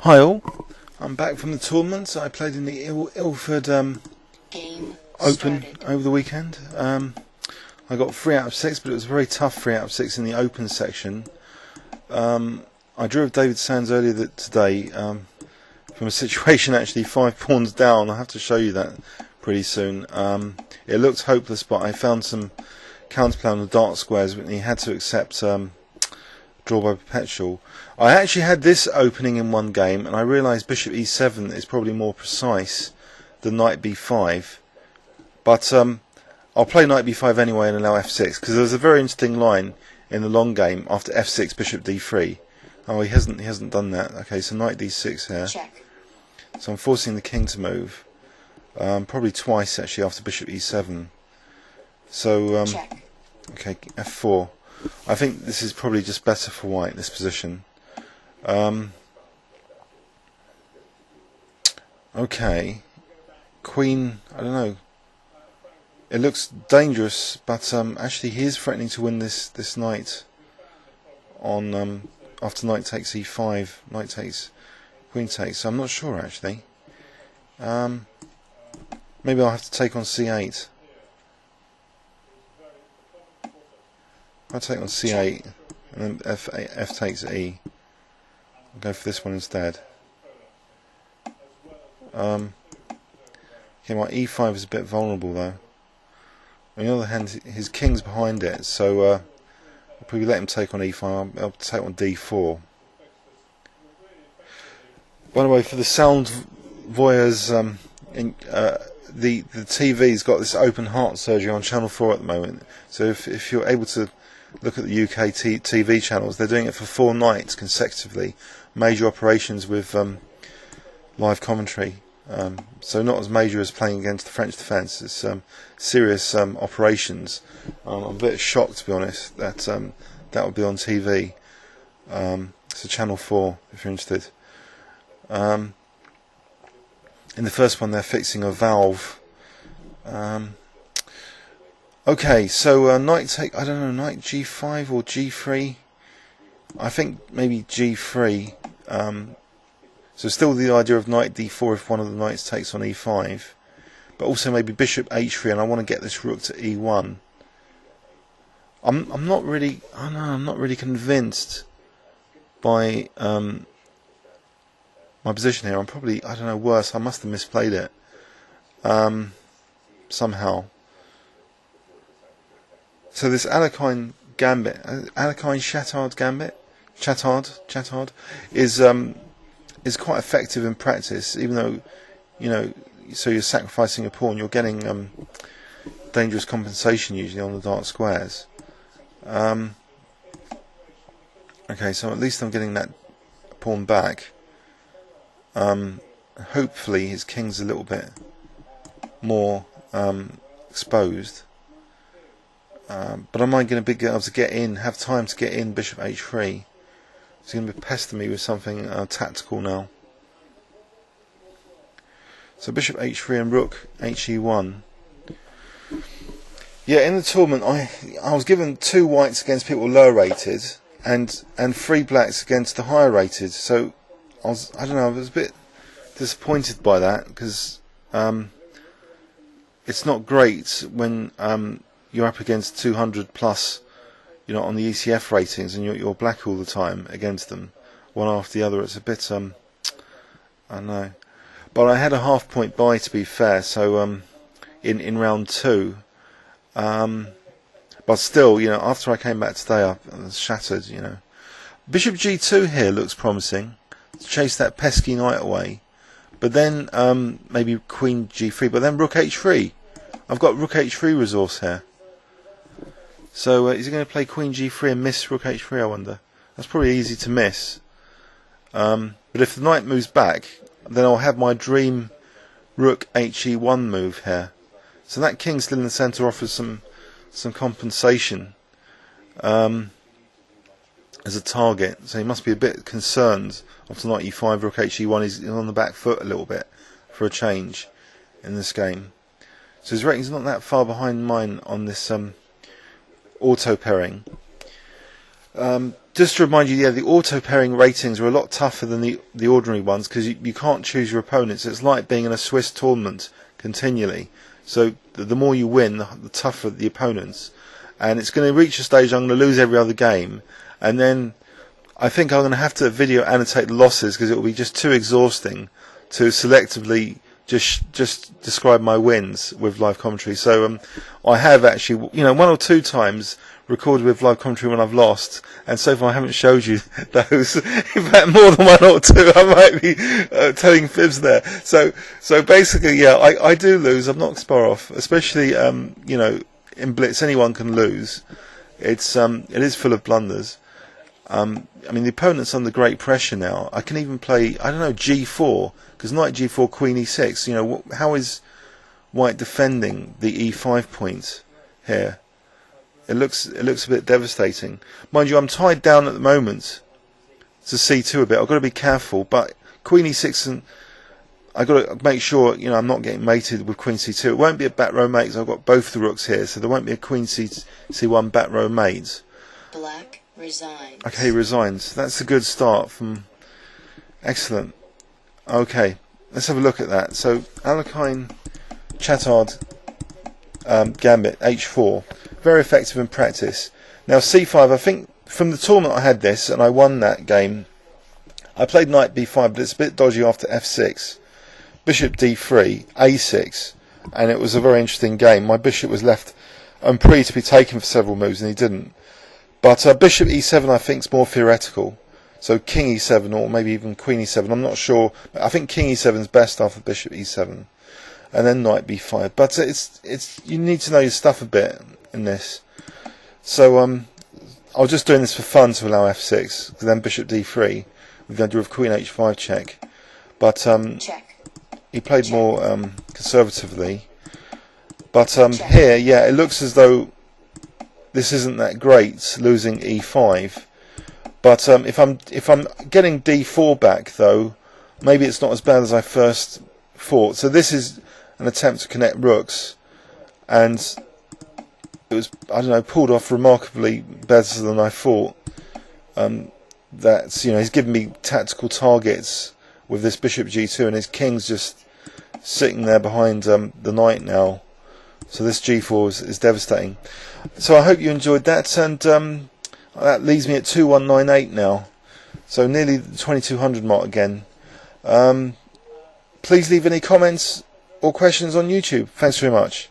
Hi all, I'm back from the tournament. I played in the Ilford Open over the weekend. I got 3 out of 6, but it was a very tough 3 out of 6 in the open section. I drew with David Sands earlier today from a situation actually 5 pawns down. I'll have to show you that pretty soon. It looked hopeless, but I found some counterplay on the dark squares, and he had to accept draw by perpetual. I actually had this opening in one game, and I realised bishop e7 is probably more precise than knight b5, but I'll play knight b5 anyway and allow f6, because there's a very interesting line in the long game after f6 bishop d3. Oh, he hasn't done that. Okay, so knight d6 here. Check. So I'm forcing the king to move, probably twice actually after bishop e7. So okay, f4. I think this is probably just better for white, this position. Okay, queen, I don't know. It looks dangerous, but actually he is threatening to win this knight on after knight takes e5, knight takes, queen takes. So I'm not sure actually. Maybe I'll have to take on c8. I'll take on c8 and then f takes e. I'll go for this one instead. Okay, my e5 is a bit vulnerable though. On the other hand, his king's behind it, so I'll probably let him take on e5. I'll take on d4. By the way, for the sound voyeurs, the TV's got this open heart surgery on Channel 4 at the moment. So if you're able to look at the UK TV channels, they're doing it for 4 nights consecutively. Major operations with live commentary. So not as major as playing against the French defence. It's serious operations. I'm a bit shocked, to be honest, that that would be on TV. So Channel 4, if you're interested. In the first one, they're fixing a valve. Okay, so knight take, I don't know, knight g5 or g3. I think maybe g3. So still the idea of knight d4 if one of the knights takes on e5, but also maybe bishop h3, and I want to get this rook to e1. I'm not really, I know, I'm not really convinced by my position here. I'm probably, I don't know, worse. I must have misplayed it somehow. So this Alekhine Gambit, Alekhine-Châtard Gambit, Chatard is quite effective in practice, even though, you know, so you're sacrificing a pawn, you're getting dangerous compensation usually on the dark squares. Okay, so at least I'm getting that pawn back. Hopefully his king's a little bit more exposed. But am I going to be able to get in, have time to get in bishop h3? He's going to be pestering me with something tactical now. So bishop h3 and rook he1. Yeah, in the tournament I was given 2 whites against people lower rated and 3 blacks against the higher rated. So I don't know, I was a bit disappointed by that, because it's not great when you're up against 200 plus, you know, on the ECF ratings, and you're black all the time against them, one after the other. It's a bit I don't know, but I had a half-point buy, to be fair. So in round 2, but still, you know, after I came back today, I was shattered. You know, bishop g2 here looks promising to chase that pesky knight away, but then maybe queen g3, but then rook h3. I've got rook h3 resource here. So is he going to play queen g3 and miss rook h3, I wonder? That's probably easy to miss. But if the knight moves back, then I'll have my dream rook he1 move here. So that king still in the centre offers some compensation as a target. So he must be a bit concerned after knight e5, rook he1. He's on the back foot a little bit for a change in this game. So his rating's not that far behind mine on this auto pairing. just to remind you, yeah, the auto pairing ratings are a lot tougher than the ordinary ones, because you can't choose your opponents. It's like being in a Swiss tournament continually. So the more you win, the tougher the opponents. And it's going to reach a stage I'm going to lose every other game, and then I think I'm going to have to video annotate the losses, because it will be just too exhausting to selectively just describe my wins with live commentary. So I have actually, you know, 1 or 2 times recorded with live commentary when I've lost, and so far I haven't showed you those. In fact, more than 1 or 2, I might be telling fibs there. So basically, yeah, I do lose. I'm not far off, especially you know, in Blitz anyone can lose. It is full of blunders. I mean, the opponent's under great pressure now. I can even play, I don't know, G4, because knight G4, Queen E6. You know, how is White defending the E5 point here? It looks a bit devastating. Mind you, I'm tied down at the moment to C2 a bit. I've got to be careful, but Queen E6, and I've got to make sure, you know, I'm not getting mated with Queen C2. It won't be a back row mate, because I've got both the rooks here, so there won't be a Queen C1 back row mate. Black resigns. Okay, resigns. That's a good start from. Excellent. Okay, let's have a look at that. So Albin-Alekhine-Châtard Gambit H4, very effective in practice. Now C5, I think from the tournament I had this and I won that game. I played knight B5, but it's a bit dodgy after F6. Bishop D3, A6, and it was a very interesting game. My bishop was left unpre to be taken for several moves, and he didn't. But Bishop E7 I think is more theoretical. So King E7 or maybe even Queen E7. I'm not sure. I think King E7 is best after Bishop E7, and then Knight B5. But it's you need to know your stuff a bit in this. So I was just doing this for fun to allow F6. Then Bishop D3. We're going to do with Queen H5 check. But he played more conservatively. But here, yeah, it looks as though this isn't that great, losing E5. But if I'm getting D4 back, though, maybe it's not as bad as I first thought. So this is an attempt to connect rooks, and it was, I don't know, pulled off remarkably better than I thought. That's, you know, he's given me tactical targets with this Bishop G2, and his king's just sitting there behind the knight now. So this G4 is devastating. So I hope you enjoyed that, and that leaves me at 2198 now. So nearly the 2200 mark again. Please leave any comments or questions on YouTube. Thanks very much.